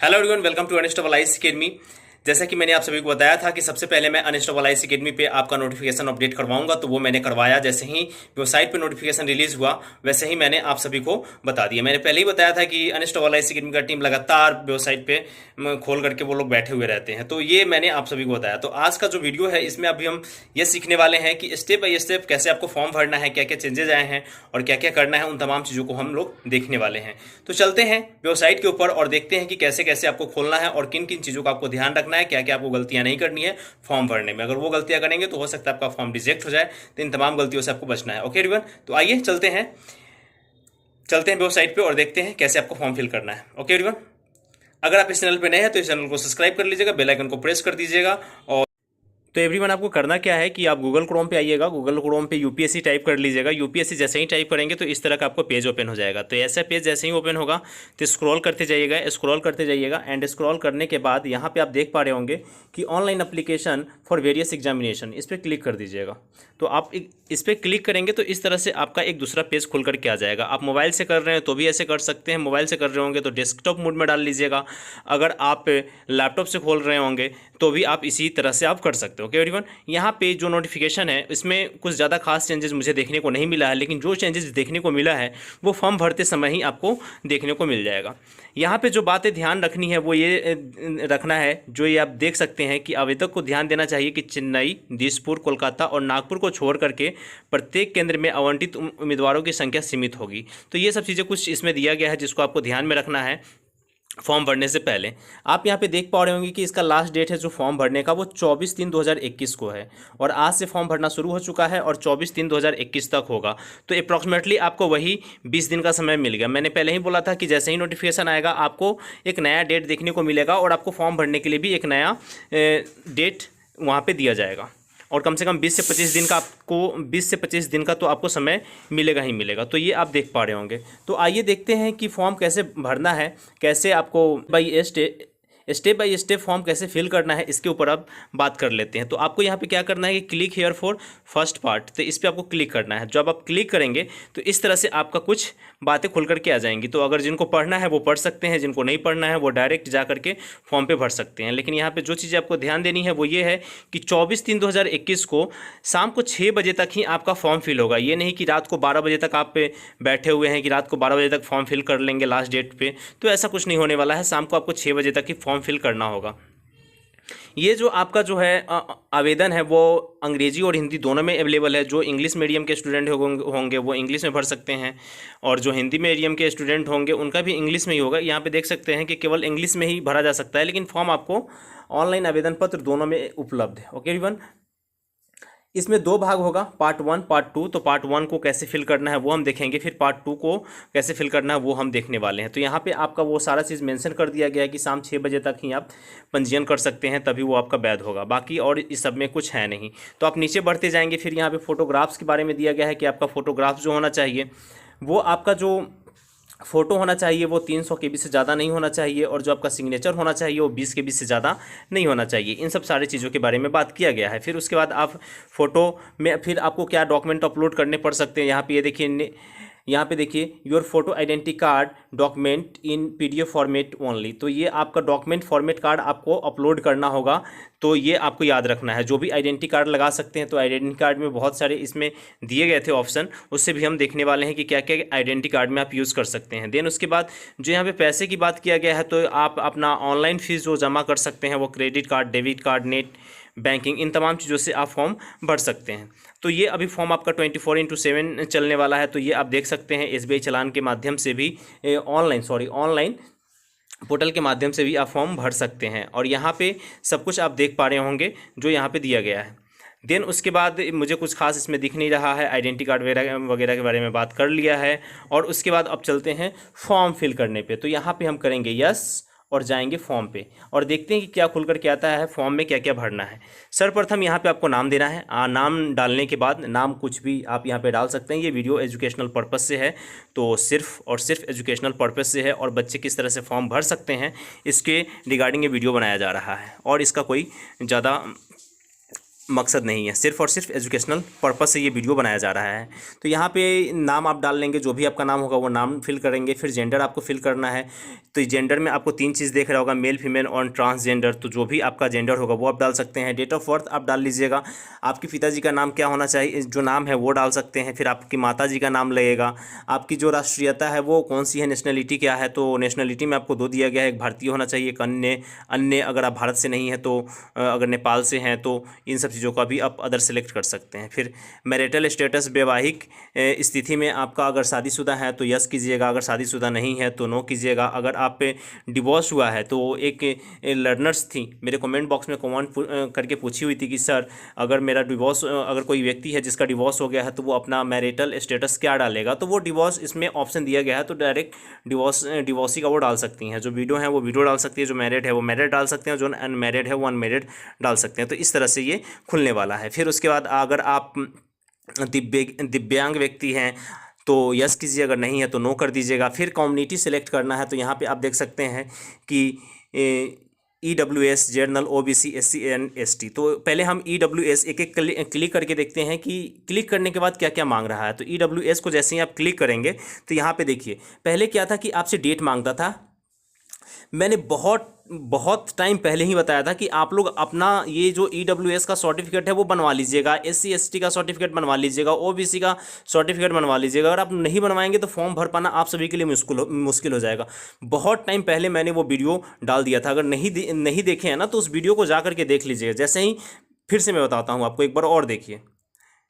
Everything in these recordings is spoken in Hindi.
Hello everyone, welcome to unstable IAS academy. जैसा कि मैंने आप सभी को बताया था कि सबसे पहले मैं अनस्टेबल आईएएस अकेडमी पे आपका नोटिफिकेशन अपडेट करवाऊंगा, तो वो मैंने करवाया। जैसे ही वेबसाइट पे नोटिफिकेशन रिलीज हुआ वैसे ही मैंने आप सभी को बता दिया। मैंने पहले ही बताया था कि अनस्टेबल आईएएस अकेडमी का टीम लगातार वेबसाइट पे खोल करके वो लोग बैठे हुए रहते हैं, तो ये मैंने आप सभी को बताया। तो आज का जो वीडियो है इसमें अभी हम ये सीखने वाले हैं कि स्टेप बाय स्टेप कैसे आपको फॉर्म भरना है, क्या क्या चेंजेस आए हैं और क्या क्या करना है, उन तमाम चीज़ों को हम लोग देखने वाले हैं। तो चलते हैं वेबसाइट के ऊपर और देखते हैं कि कैसे कैसे आपको खोलना है और किन किन चीज़ों का आपको ध्यान रखना है, क्या क्या आपको गलतियां नहीं करनी है फॉर्म भरने में। अगर वो गलतियां करेंगे तो हो सकता है आपका फॉर्म रिजेक्ट हो जाए, तो इन तमाम गलतियों से आपको बचना है। ओके एवरीवन, तो आइए चलते हैं वेबसाइट पे और देखते हैं कैसे आपको फॉर्म फिल करना है। ओके एवरीवन, अगर आप इस चैनल पे नए हैं तो इस चैनल को सब्सक्राइब कर लीजिएगा, बेल आइकन को प्रेस कर दीजिएगा। और तो एवरीवन, आपको करना क्या है कि आप गूगल क्रोम पे आइएगा, गूगल क्रोम पे यूपीएससी टाइप कर लीजिएगा। यूपीएससी जैसे ही टाइप करेंगे तो इस तरह का आपको पेज ओपन हो जाएगा। तो ऐसा पेज जैसे ही ओपन होगा तो स्क्रॉल करते जाइएगा एंड स्क्रॉल करने के बाद यहाँ पे आप देख पा रहे होंगे कि online application for various examination, इस पर क्लिक कर दीजिएगा। तो आप इस पर क्लिक करेंगे तो इस तरह से आपका एक दूसरा पेज खुल करके आ जाएगा। आप मोबाइल से कर रहे हैं तो भी ऐसे कर सकते हैं, मोबाइल से कर रहे होंगे तो डेस्कटॉप मोड में डाल लीजिएगा। अगर आप लैपटॉप से खोल रहे होंगे तो भी आप इसी तरह से आप कर सकते हो। ओके एवरीवन, यहाँ पे जो नोटिफिकेशन है इसमें कुछ ज़्यादा खास चेंजेस मुझे देखने को नहीं मिला है, लेकिन जो चेंजेस देखने को मिला है वो फॉर्म भरते समय ही आपको देखने को मिल जाएगा। यहाँ पे जो बातें ध्यान रखनी है वो ये रखना है, जो ये आप देख सकते हैं कि आवेदक को ध्यान देना चाहिए कि चेन्नई, दिसपुर, कोलकाता और नागपुर को छोड़ करके प्रत्येक केंद्र में आवंटित उम्मीदवारों की संख्या सीमित होगी। तो ये सब चीज़ें कुछ इसमें दिया गया है जिसको आपको ध्यान में रखना है फॉर्म भरने से पहले। आप यहाँ पे देख पा रहे होंगे कि इसका लास्ट डेट है जो फॉर्म भरने का वो 24/3/2021 को है और आज से फॉर्म भरना शुरू हो चुका है और 24/3/2021 तक होगा। तो अप्रॉक्सीमेटली आपको वही 20 दिन का समय मिल गया। मैंने पहले ही बोला था कि जैसे ही नोटिफिकेशन आएगा आपको एक नया डेट देखने को मिलेगा और आपको फॉर्म भरने के लिए भी एक नया डेट वहाँ पर दिया जाएगा और कम से कम 20 से 25 दिन का आपको 20 से 25 दिन का तो आपको समय मिलेगा ही मिलेगा। तो ये आप देख पा रहे होंगे। तो आइए देखते हैं कि फॉर्म कैसे भरना है, कैसे आपको स्टेप बाय स्टेप फॉर्म कैसे फिल करना है, इसके ऊपर अब बात कर लेते हैं। तो आपको यहाँ पे क्या करना है कि click here for first part, तो इस पर आपको क्लिक करना है। जब आप क्लिक करेंगे तो इस तरह से आपका कुछ बातें खुल करके आ जाएंगी। तो अगर जिनको पढ़ना है वो पढ़ सकते हैं, जिनको नहीं पढ़ना है वो डायरेक्ट जा करके फॉर्म पे भर सकते हैं। लेकिन यहाँ पे जो चीज़ें आपको ध्यान देनी है वो ये है कि 24/3/2021 को शाम को 6 बजे तक ही आपका फॉर्म फिल होगा। ये नहीं कि रात को 12 बजे तक आप पे बैठे हुए हैं कि रात को 12 बजे तक फॉर्म फिल कर लेंगे लास्ट डेट पे, तो ऐसा कुछ नहीं होने वाला है। शाम को आपको 6 बजे तक ही फॉर्म फिल करना होगा। ये जो आपका जो है आवेदन है वो अंग्रेजी और हिंदी दोनों में अवेलेबल है। जो इंग्लिश मीडियम के स्टूडेंट होंगे वो इंग्लिश में भर सकते हैं और जो हिंदी मीडियम के स्टूडेंट होंगे उनका भी इंग्लिश में ही होगा। यहाँ पे देख सकते हैं कि केवल इंग्लिश में ही भरा जा सकता है, लेकिन फॉर्म आपको ऑनलाइन आवेदन पत्र दोनों में उपलब्ध है। ओके एवरीवन, इसमें 2 भाग होगा, पार्ट 1 पार्ट 2। तो पार्ट 1 को कैसे फिल करना है वो हम देखेंगे, फिर पार्ट 2 को कैसे फिल करना है वो हम देखने वाले हैं। तो यहाँ पे आपका वो सारा चीज़ मेंशन कर दिया गया है कि शाम 6 बजे तक ही आप पंजीयन कर सकते हैं, तभी वो आपका वैध होगा। बाकी और इस सब में कुछ है नहीं। तो आप नीचे बढ़ते जाएंगे, फिर यहाँ पर फोटोग्राफ्स के बारे में दिया गया है कि आपका फोटोग्राफ जो होना चाहिए वो आपका जो फ़ोटो होना चाहिए वो 300 KB से ज़्यादा नहीं होना चाहिए और जो आपका सिग्नेचर होना चाहिए वो 20 KB से ज़्यादा नहीं होना चाहिए। इन सब सारी चीज़ों के बारे में बात किया गया है। फिर उसके बाद आप फ़ोटो में फिर आपको क्या डॉक्यूमेंट अपलोड करने पड़ सकते हैं। यहाँ पे ये देखिए, यहाँ पे देखिए your photo identity card document in PDF format only. तो ये आपका डॉक्यूमेंट फॉर्मेट कार्ड आपको अपलोड करना होगा। तो ये आपको याद रखना है। जो भी आइडेंटिटी कार्ड लगा सकते हैं, तो आइडेंटिटी कार्ड में बहुत सारे इसमें दिए गए थे ऑप्शन, उससे भी हम देखने वाले हैं कि क्या क्या आइडेंटिटी कार्ड में आप यूज़ कर सकते हैं। देन उसके बाद जो यहाँ पे पैसे की बात किया गया है, तो आप अपना ऑनलाइन फीस जो जमा कर सकते हैं वो credit card, debit card, net banking, इन तमाम चीज़ों से आप फॉर्म भर सकते हैं। तो ये अभी फॉर्म आपका 24/7 चलने वाला है। तो ये आप देख सकते हैं SBI चलान के माध्यम से भी ऑनलाइन पोर्टल के माध्यम से भी आप फॉर्म भर सकते हैं। और यहाँ पे सब कुछ आप देख पा रहे होंगे जो यहाँ पे दिया गया है। देन उसके बाद मुझे कुछ खास इसमें दिख नहीं रहा है। आइडेंटिटी कार्ड वगैरह के बारे में बात कर लिया है। और उसके बाद अब चलते हैं फॉर्म फिल करने पे। तो यहाँ पे हम करेंगे यस और जाएंगे फॉर्म पे और देखते हैं कि क्या खुल कर के आता है, फॉर्म में क्या क्या भरना है। सर्वप्रथम यहाँ पे आपको नाम देना है। नाम डालने के बाद नाम कुछ भी आप यहाँ पे डाल सकते हैं। ये वीडियो एजुकेशनल पर्पज़ से है, तो सिर्फ और सिर्फ एजुकेशनल पर्पज़ से है और बच्चे किस तरह से फॉर्म भर सकते हैं इसके रिगार्डिंग ये वीडियो बनाया जा रहा है और इसका कोई ज़्यादा मकसद नहीं है, सिर्फ और सिर्फ एजुकेशनल पर्पस से ये वीडियो बनाया जा रहा है। तो यहाँ पे नाम आप डाल लेंगे, जो भी आपका नाम होगा वो नाम फिल करेंगे। फिर जेंडर आपको फिल करना है। तो जेंडर में आपको 3 चीज़ देख रहा होगा, मेल, फीमेल और ट्रांसजेंडर। तो जो भी आपका जेंडर होगा वो आप डाल सकते हैं। डेट ऑफ बर्थ आप डाल लीजिएगा। आपके पिताजी का नाम क्या होना चाहिए, जो नाम है वो डाल सकते हैं। फिर आपकी माताजी का नाम लगेगा। आपकी जो राष्ट्रीयता है वो कौन सी है, नेशनलिटी क्या है। तो नेशनलिटी में आपको 2 दिया गया है, एक भारतीय होना चाहिए, एक अन्य अगर आप भारत से नहीं है तो अगर नेपाल से हैं तो इन सब चीज़ों का भी आप अदर सेलेक्ट कर सकते हैं। फिर मैरिटल स्टेटस, वैवाहिक स्थिति में आपका अगर शादीशुदा है तो यस कीजिएगा, अगर शादीशुदा नहीं है तो नो कीजिएगा। अगर आप पे डिवोर्स हुआ है तो एक लर्नर्स थी मेरे कमेंट बॉक्स में कमेंट करके पूछी हुई थी कि सर अगर मेरा डिवोर्स, अगर कोई व्यक्ति है जिसका डिवोर्स हो गया है तो वो अपना मैरिटल स्टेटस क्या डालेगा। तो वो डिवोर्स इसमें ऑप्शन दिया गया है, तो डायरेक्ट डिवोर्सी का वो डाल सकती हैं। जो वीडियो है वो वीडियो डाल सकती है, जो मैरिड है वो मैरिड डाल सकते हैं, जो अनमैरिड है वो अनमैरिड डाल सकते हैं। तो इस तरह से ये खुलने वाला है। फिर उसके बाद अगर आप दिव्यांग व्यक्ति हैं तो यस कीजिए, अगर नहीं है तो नो कर दीजिएगा। फिर कम्युनिटी सेलेक्ट करना है। तो यहाँ पे आप देख सकते हैं कि EWS, general, OBC, SC and ST। तो पहले हम EWS एक एक क्लिक करके देखते हैं कि क्लिक करने के बाद क्या क्या मांग रहा है। तो EWS को जैसे ही आप क्लिक करेंगे तो यहाँ पे देखिए, पहले क्या था कि आपसे डेट मांगता था। मैंने बहुत टाइम पहले ही बताया था कि आप लोग अपना ये जो EWS का सर्टिफिकेट है वो बनवा लीजिएगा, SC ST का सर्टिफिकेट बनवा लीजिएगा, OBC का सर्टिफिकेट बनवा लीजिएगा। अगर आप नहीं बनवाएंगे तो फॉर्म भर पाना आप सभी के लिए मुश्किल हो जाएगा। बहुत टाइम पहले मैंने वो वीडियो डाल दिया था। अगर नहीं देखे हैं ना तो उस वीडियो को जा करके देख लीजिएगा। जैसे ही फिर से मैं बताता हूँ आपको, एक बार और देखिए।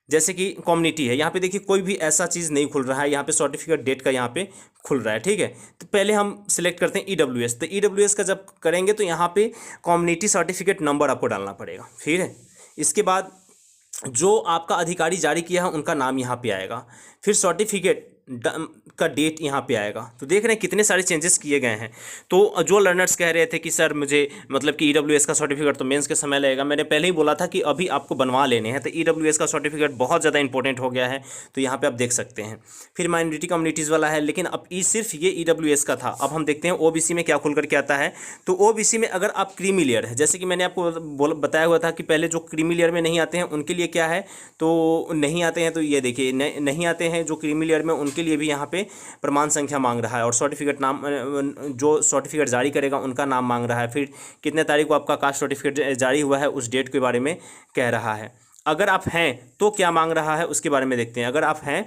जैसे कि कम्युनिटी है, यहाँ पे देखिए कोई भी ऐसा चीज़ नहीं खुल रहा है, यहाँ पे सर्टिफिकेट डेट का यहाँ पे खुल रहा है, ठीक है। तो पहले हम सिलेक्ट करते हैं EWS। तो EWS का जब करेंगे तो यहाँ पे कम्युनिटी सर्टिफिकेट नंबर आपको डालना पड़ेगा, ठीक है। इसके बाद जो आपका अधिकारी जारी किया है उनका नाम यहाँ पे आएगा। फिर सर्टिफिकेट का डेट यहाँ पे आएगा। तो देख रहे हैं कितने सारे चेंजेस किए गए हैं। तो जो लर्नर्स कह रहे थे कि सर मुझे मतलब कि EWS का सर्टिफिकेट तो मेंस के समय लगेगा, मैंने पहले ही बोला था कि अभी आपको बनवा लेने हैं। तो EWS का सर्टिफिकेट बहुत ज़्यादा इंपॉर्टेंट हो गया है। तो यहाँ पे आप देख सकते हैं। फिर माइनॉरिटी कम्युनिटीज़ वाला है, लेकिन अब सिर्फ ये EWS का था। अब हम देखते हैं OBC में क्या खुल करके आता है। तो OBC में अगर आप क्रीमी लेयर है, जैसे कि मैंने आपको बताया हुआ था कि पहले जो क्रीमी लेयर में नहीं आते हैं उनके लिए क्या है, तो नहीं आते हैं। तो ये देखिए नहीं आते हैं जो क्रीमी लेयर में, उनके लिए भी यहाँ पे प्रमाण संख्या मांग रहा है और सर्टिफिकेट नाम, जो सर्टिफिकेट जारी करेगा उनका नाम मांग रहा है। फिर कितने तारीख को आपका कास्ट सर्टिफिकेट जारी हुआ है उस डेट के बारे में कह रहा है। अगर आप हैं तो क्या मांग रहा है उसके बारे में देखते हैं। अगर आप हैं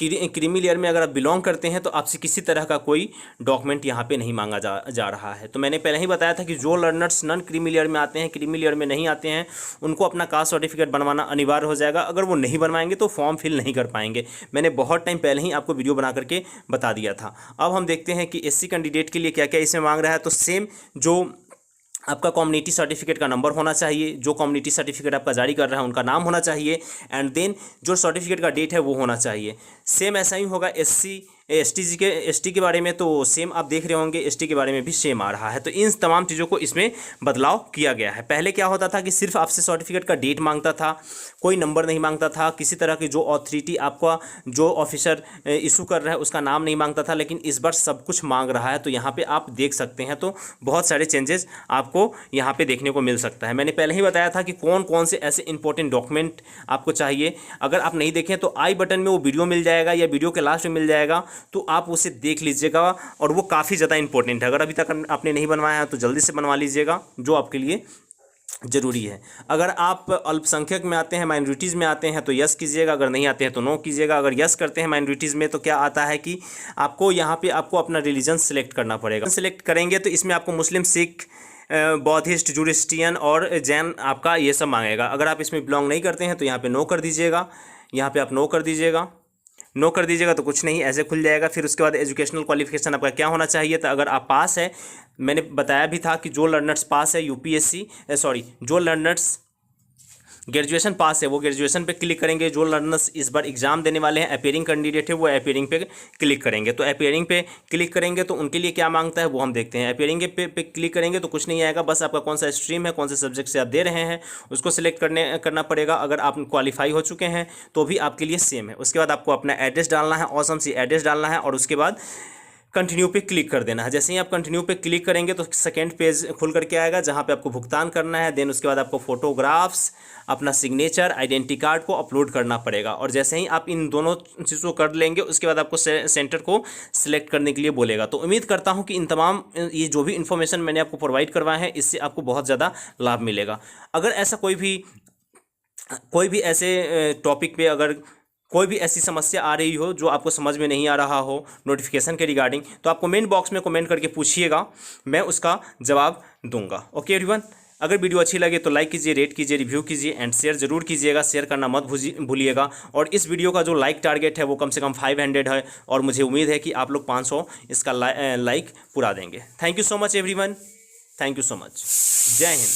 क्रीमी लेयर में, अगर आप बिलोंग करते हैं तो आपसे किसी तरह का कोई डॉक्यूमेंट यहाँ पे नहीं मांगा जा रहा है। तो मैंने पहले ही बताया था कि जो लर्नर्स नॉन क्रीमी लेयर में आते हैं, क्रीमी लेयर में नहीं आते हैं, उनको अपना कास्ट सर्टिफिकेट बनवाना अनिवार्य हो जाएगा। अगर वो नहीं बनवाएंगे तो फॉर्म फिल नहीं कर पाएंगे। मैंने बहुत टाइम पहले ही आपको वीडियो बना करके बता दिया था। अब हम देखते हैं कि SC कैंडिडेट के लिए क्या क्या इसमें मांग रहा है। तो सेम जो आपका कम्युनिटी सर्टिफिकेट का नंबर होना चाहिए, जो कम्युनिटी सर्टिफिकेट आपका जारी कर रहा है उनका नाम होना चाहिए, एंड देन जो सर्टिफिकेट का डेट है वो होना चाहिए। सेम ऐसा ही होगा ST के बारे में। तो सेम आप देख रहे होंगे ST के बारे में भी सेम आ रहा है। तो इन तमाम चीज़ों को इसमें बदलाव किया गया है। पहले क्या होता था कि सिर्फ आपसे सर्टिफिकेट का डेट मांगता था, कोई नंबर नहीं मांगता था, किसी तरह की जो अथॉरिटी आपका जो ऑफिसर इशू कर रहा है उसका नाम नहीं मांगता था। लेकिन इस बार सब कुछ मांग रहा है। तो यहाँ पे आप देख सकते हैं, तो बहुत सारे चेंजेस आपको यहाँ पे देखने को मिल सकता है। मैंने पहले ही बताया था कि कौन कौन से ऐसे इंपॉर्टेंट डॉक्यूमेंट आपको चाहिए। अगर आप नहीं देखें तो आई बटन में वो वीडियो मिल जाएगा या वीडियो के लास्ट में मिल जाएगा, तो आप उसे देख लीजिएगा। और वो काफ़ी ज़्यादा इंपॉर्टेंट है। अगर अभी तक आपने नहीं बनवाया है तो जल्दी से बनवा लीजिएगा, जो आपके लिए ज़रूरी है। अगर आप अल्पसंख्यक में आते हैं, माइनॉरिटीज़ में आते हैं तो यस कीजिएगा, अगर नहीं आते हैं तो नो कीजिएगा। अगर यस करते हैं माइनॉरिटीज़ में तो क्या आता है कि आपको यहाँ पे आपको अपना रिलीजन सेलेक्ट करना पड़ेगा। सेलेक्ट करेंगे तो इसमें आपको मुस्लिम, सिख, बौद्धिस्ट, जुडिस्टियन और जैन आपका ये सब मांगेगा। अगर आप इसमें बिलोंग नहीं करते हैं तो यहाँ पे नो कर दीजिएगा। यहाँ पे आप नो कर दीजिएगा। नो कर दीजिएगा तो कुछ नहीं, ऐसे खुल जाएगा। फिर उसके बाद एजुकेशनल क्वालिफिकेशन आपका क्या होना चाहिए। तो अगर आप पास है, मैंने बताया भी था कि जो लर्नर्स पास है जो लर्नर्स ग्रेजुएशन पास है वो ग्रेजुएशन पे क्लिक करेंगे। जो लर्नर्स इस बार एग्जाम देने वाले हैं, अपीयरिंग कैंडिडेट है, वो अपीयरिंग पे क्लिक करेंगे। तो अपीयरिंग पे क्लिक करेंगे तो उनके लिए क्या मांगता है वो हम देखते हैं। अपीयरिंग पे क्लिक करेंगे तो कुछ नहीं आएगा, बस आपका कौन सा स्ट्रीम है, कौन से सब्जेक्ट से आप दे रहे हैं उसको सिलेक्ट करना पड़ेगा। अगर आप क्वालिफाई हो चुके हैं तो भी आपके लिए सेम है। उसके बाद आपको अपना एड्रेस डालना है, ऑसम सी एड्रेस डालना है। और उसके बाद कंटिन्यू पे क्लिक कर देना है। जैसे ही आप कंटिन्यू पे क्लिक करेंगे तो सेकेंड पेज खुल करके आएगा जहाँ पे आपको भुगतान करना है। देन उसके बाद आपको फोटोग्राफ्स, अपना सिग्नेचर, आइडेंटिटी कार्ड को अपलोड करना पड़ेगा। और जैसे ही आप इन दोनों चीज़ों को कर लेंगे उसके बाद आपको सेंटर को सिलेक्ट करने के लिए बोलेगा। तो उम्मीद करता हूँ कि इन तमाम ये जो भी इन्फॉर्मेशन मैंने आपको प्रोवाइड करवाया है इससे आपको बहुत ज़्यादा लाभ मिलेगा। अगर ऐसा कोई भी ऐसे टॉपिक पे अगर कोई भी ऐसी समस्या आ रही हो जो आपको समझ में नहीं आ रहा हो नोटिफिकेशन के रिगार्डिंग, तो आप कमेंट बॉक्स में कमेंट करके पूछिएगा, मैं उसका जवाब दूंगा। ओके एवरीवन, अगर वीडियो अच्छी लगे तो लाइक कीजिए, रेट कीजिए, रिव्यू कीजिए एंड शेयर जरूर कीजिएगा। शेयर करना मत भूलिएगा। और इस वीडियो का जो लाइक टारगेट है वो कम से कम 500 है और मुझे उम्मीद है कि आप लोग 500 इसका लाइक पूरा देंगे। Thank you so much everyone, thank you so much. जय हिंद।